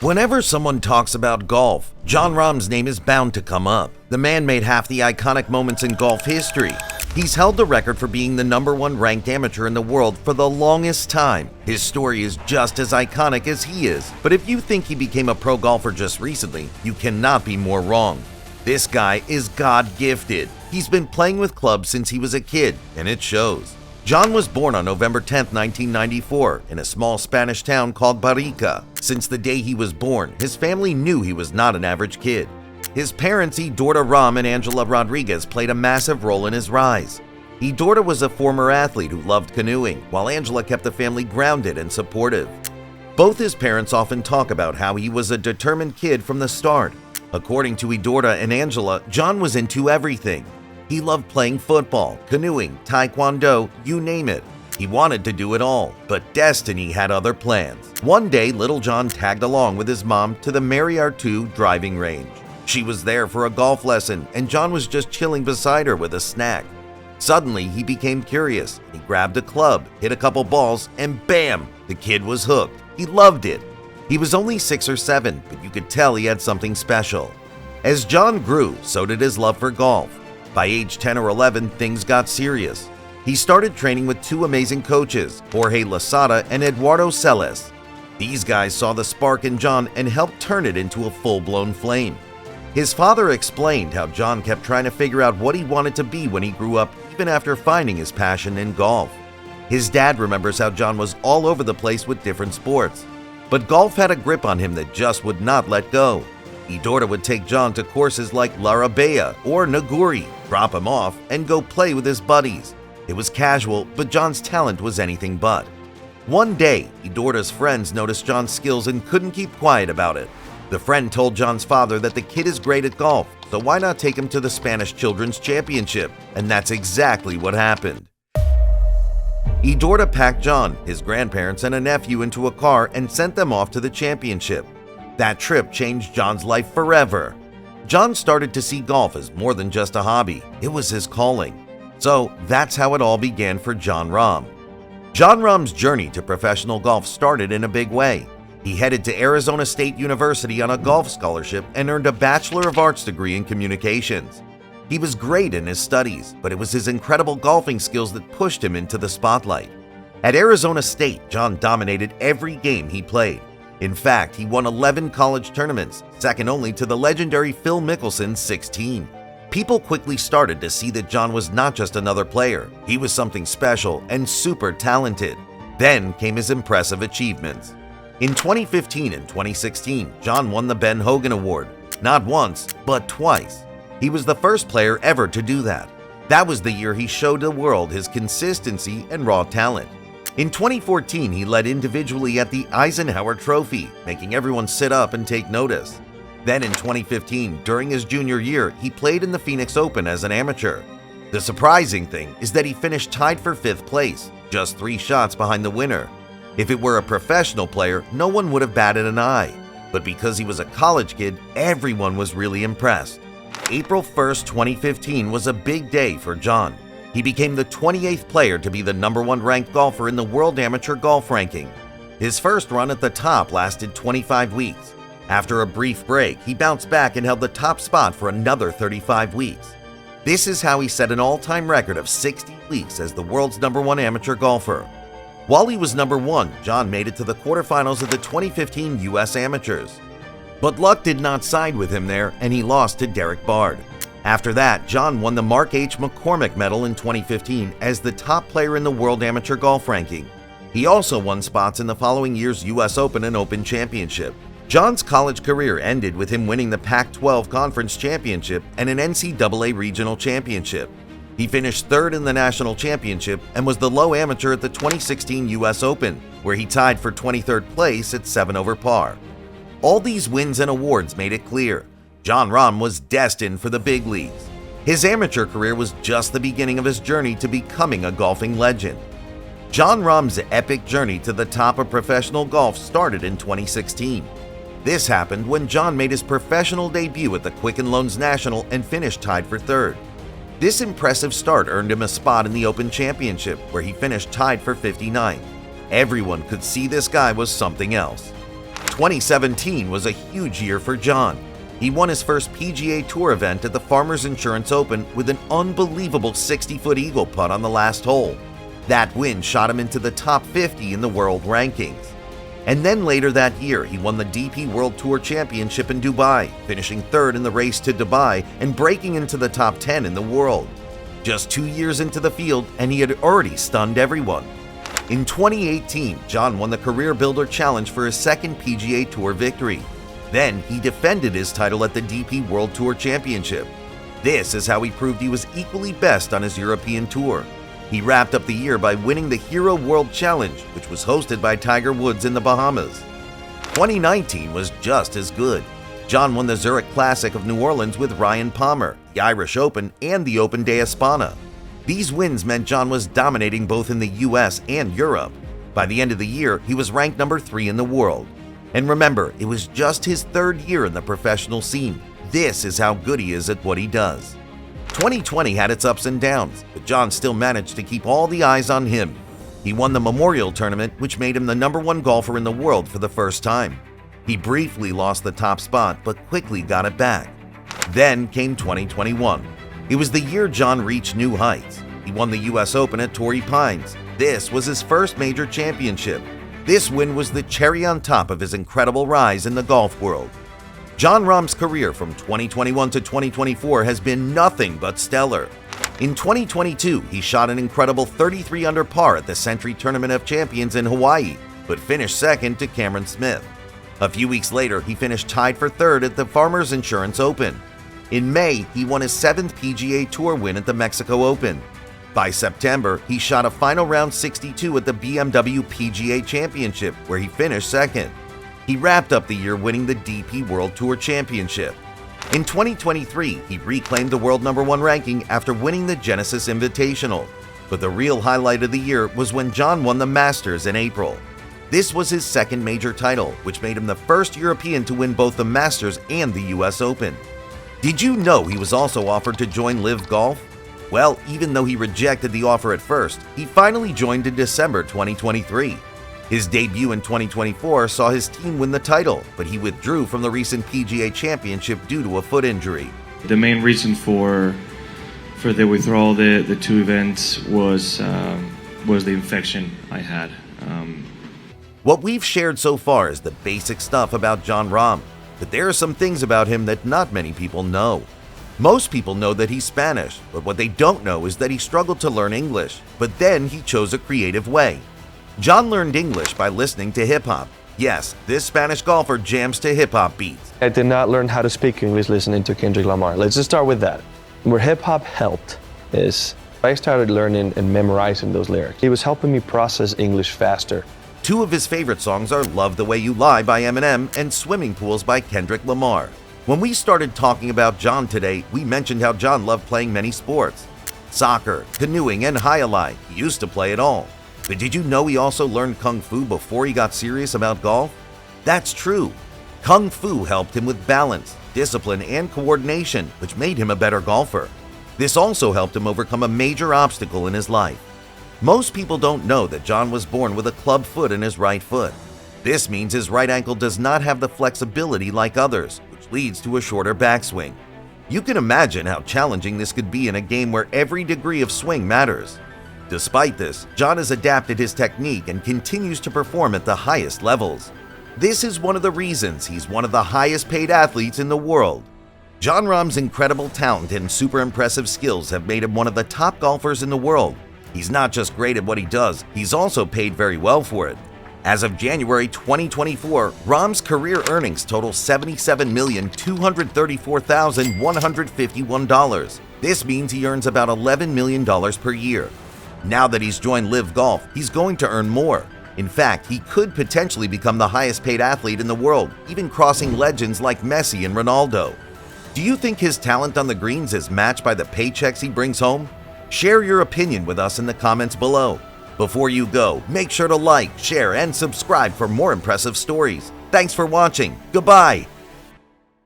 Whenever someone talks about golf, Jon Rahm's name is bound to come up. The man made half the iconic moments in golf history. He's held the record for being the #1 ranked amateur in the world for the longest time. His story is just as iconic as he is, but if you think he became a pro golfer just recently, you cannot be more wrong. This guy is God-gifted. He's been playing with clubs since he was a kid, and it shows. Jon was born on November 10, 1994, in a small Spanish town called Barrika. Since the day he was born, his family knew he was not an average kid. His parents, Jon Rahm and Angela Rodriguez, played a massive role in his rise. Jon was a former athlete who loved canoeing, while Angela kept the family grounded and supportive. Both his parents often talk about how he was a determined kid from the start. According to Jon and Angela, Jon was into everything. He loved playing football, canoeing, taekwondo, you name it. He wanted to do it all, but destiny had other plans. One day, little Jon tagged along with his mom to the Barrika driving range. She was there for a golf lesson, and Jon was just chilling beside her with a snack. Suddenly, he became curious. He grabbed a club, hit a couple balls, and bam! The kid was hooked. He loved it. He was only 6 or 7, but you could tell he had something special. As Jon grew, so did his love for golf. By age 10 or 11, things got serious. He started training with 2 amazing coaches, Jorge Losada and Eduardo Celis. These guys saw the spark in Jon and helped turn it into a full-blown flame. His father explained how Jon kept trying to figure out what he wanted to be when he grew up, even after finding his passion in golf. His dad remembers how Jon was all over the place with different sports, but golf had a grip on him that just would not let go. Jon would take Jon to courses like La Rabea or Naguri, drop him off, and go play with his buddies. It was casual, but Jon's talent was anything but. One day, Jon's friends noticed Jon's skills and couldn't keep quiet about it. The friend told Jon's father that the kid is great at golf, so why not take him to the Spanish Children's Championship? And that's exactly what happened. Jon packed Jon, his grandparents, and a nephew into a car and sent them off to the championship. That trip changed Jon's life forever. Jon started to see golf as more than just a hobby. It was his calling. So that's how it all began for Jon Rahm. Jon Rahm's journey to professional golf started in a big way. He headed to Arizona State University on a golf scholarship and earned a Bachelor of Arts degree in communications. He was great in his studies, but it was his incredible golfing skills that pushed him into the spotlight. At Arizona State, Jon dominated every game he played. In fact, he won 11 college tournaments, second only to the legendary Phil Mickelson's 16. People quickly started to see that Jon was not just another player. He was something special and super talented. Then came his impressive achievements. In 2015 and 2016, Jon won the Ben Hogan Award, not once, but twice. He was the first player ever to do that. That was the year he showed the world his consistency and raw talent. In 2014, he led individually at the Eisenhower Trophy, making everyone sit up and take notice. Then in 2015, during his junior year, he played in the Phoenix Open as an amateur. The surprising thing is that he finished tied for 5th place, just 3 shots behind the winner. If it were a professional player, no one would have batted an eye. But because he was a college kid, everyone was really impressed. April 1st, 2015 was a big day for Jon. He became the 28th player to be the #1 ranked golfer in the World Amateur Golf Ranking. His first run at the top lasted 25 weeks. After a brief break, he bounced back and held the top spot for another 35 weeks. This is how he set an all-time record of 60 weeks as the world's #1 amateur golfer. While he was #1, Jon made it to the quarterfinals of the 2015 U.S. Amateurs. But luck did not side with him there, and he lost to Derek Bard. After that, Jon won the Mark H. McCormick Medal in 2015 as the top player in the World Amateur Golf Ranking. He also won spots in the following year's U.S. Open and Open Championship. Jon's college career ended with him winning the Pac-12 Conference Championship and an NCAA Regional Championship. He finished 3rd in the National Championship and was the low amateur at the 2016 U.S. Open, where he tied for 23rd place at 7 over par. All these wins and awards made it clear Jon Rahm was destined for the big leagues. His amateur career was just the beginning of his journey to becoming a golfing legend. Jon Rahm's epic journey to the top of professional golf started in 2016. This happened when Jon made his professional debut at the Quicken Loans National and finished tied for 3rd. This impressive start earned him a spot in the Open Championship, where he finished tied for 59th. Everyone could see this guy was something else. 2017 was a huge year for Jon. He won his first PGA Tour event at the Farmers Insurance Open with an unbelievable 60-foot eagle putt on the last hole. That win shot him into the top 50 in the world rankings. And then later that year, he won the DP World Tour Championship in Dubai, finishing third in the race to Dubai and breaking into the top 10 in the world. Just 2 years into the field, and he had already stunned everyone. In 2018, Jon won the Career Builder Challenge for his second PGA Tour victory. Then he defended his title at the DP World Tour Championship. This is how he proved he was equally best on his European tour. He wrapped up the year by winning the Hero World Challenge, which was hosted by Tiger Woods in the Bahamas. 2019 was just as good. Jon won the Zurich Classic of New Orleans with Ryan Palmer, the Irish Open, and the Open de España. These wins meant Jon was dominating both in the US and Europe. By the end of the year, he was ranked number 3 in the world. And remember, it was just his third year in the professional scene. This is how good he is at what he does. 2020 had its ups and downs, but Jon still managed to keep all the eyes on him. He won the Memorial Tournament, which made him the number 1 golfer in the world for the first time. He briefly lost the top spot, but quickly got it back. Then came 2021. It was the year Jon reached new heights. He won the US Open at Torrey Pines. This was his first major championship. This win was the cherry on top of his incredible rise in the golf world. Jon Rahm's career from 2021 to 2024 has been nothing but stellar. In 2022, he shot an incredible 33 under par at the Century Tournament of Champions in Hawaii, but finished second to Cameron Smith. A few weeks later, he finished tied for third at the Farmers Insurance Open. In May, he won his 7th PGA Tour win at the Mexico Open. By September, he shot a final round 62 at the BMW PGA Championship, where he finished second. He wrapped up the year winning the DP World Tour Championship. In 2023, he reclaimed the world number 1 ranking after winning the Genesis Invitational. But the real highlight of the year was when Jon won the Masters in April. This was his second major title, which made him the first European to win both the Masters and the US Open. Did you know he was also offered to join Live Golf? Well, even though he rejected the offer at first, he finally joined in December 2023. His debut in 2024 saw his team win the title, but he withdrew from the recent PGA Championship due to a foot injury. The main reason for the withdrawal, the 2 events, was the infection I had. What we've shared so far is the basic stuff about Jon Rahm, but there are some things about him that not many people know. Most people know that he's Spanish, but what they don't know is that he struggled to learn English, but then he chose a creative way. Jon learned English by listening to hip-hop. Yes, this Spanish golfer jams to hip-hop beats. I did not learn how to speak English listening to Kendrick Lamar. Let's just start with that. Where hip-hop helped is I started learning and memorizing those lyrics. It was helping me process English faster. 2 of his favorite songs are Love the Way You Lie by Eminem and Swimming Pools by Kendrick Lamar. When we started talking about Jon today, we mentioned how Jon loved playing many sports. Soccer, canoeing, and high-a-lie. He used to play it all. But did you know he also learned Kung Fu before he got serious about golf? That's true. Kung Fu helped him with balance, discipline, and coordination, which made him a better golfer. This also helped him overcome a major obstacle in his life. Most people don't know that Jon was born with a club foot in his right foot. This means his right ankle does not have the flexibility like others, which leads to a shorter backswing. You can imagine how challenging this could be in a game where every degree of swing matters. Despite this, Jon has adapted his technique and continues to perform at the highest levels. This is one of the reasons he's one of the highest paid athletes in the world. Jon Rahm's incredible talent and super impressive skills have made him one of the top golfers in the world. He's not just great at what he does, he's also paid very well for it. As of January 2024, Rahm's career earnings total $77,234,151. This means he earns about $11 million per year. Now that he's joined Live Golf, he's going to earn more. In fact, he could potentially become the highest paid athlete in the world, even crossing legends like Messi and Ronaldo. Do you think his talent on the greens is matched by the paychecks he brings home? Share your opinion with us in the comments below. Before you go, make sure to like, share, and subscribe for more impressive stories. Thanks for watching. Goodbye.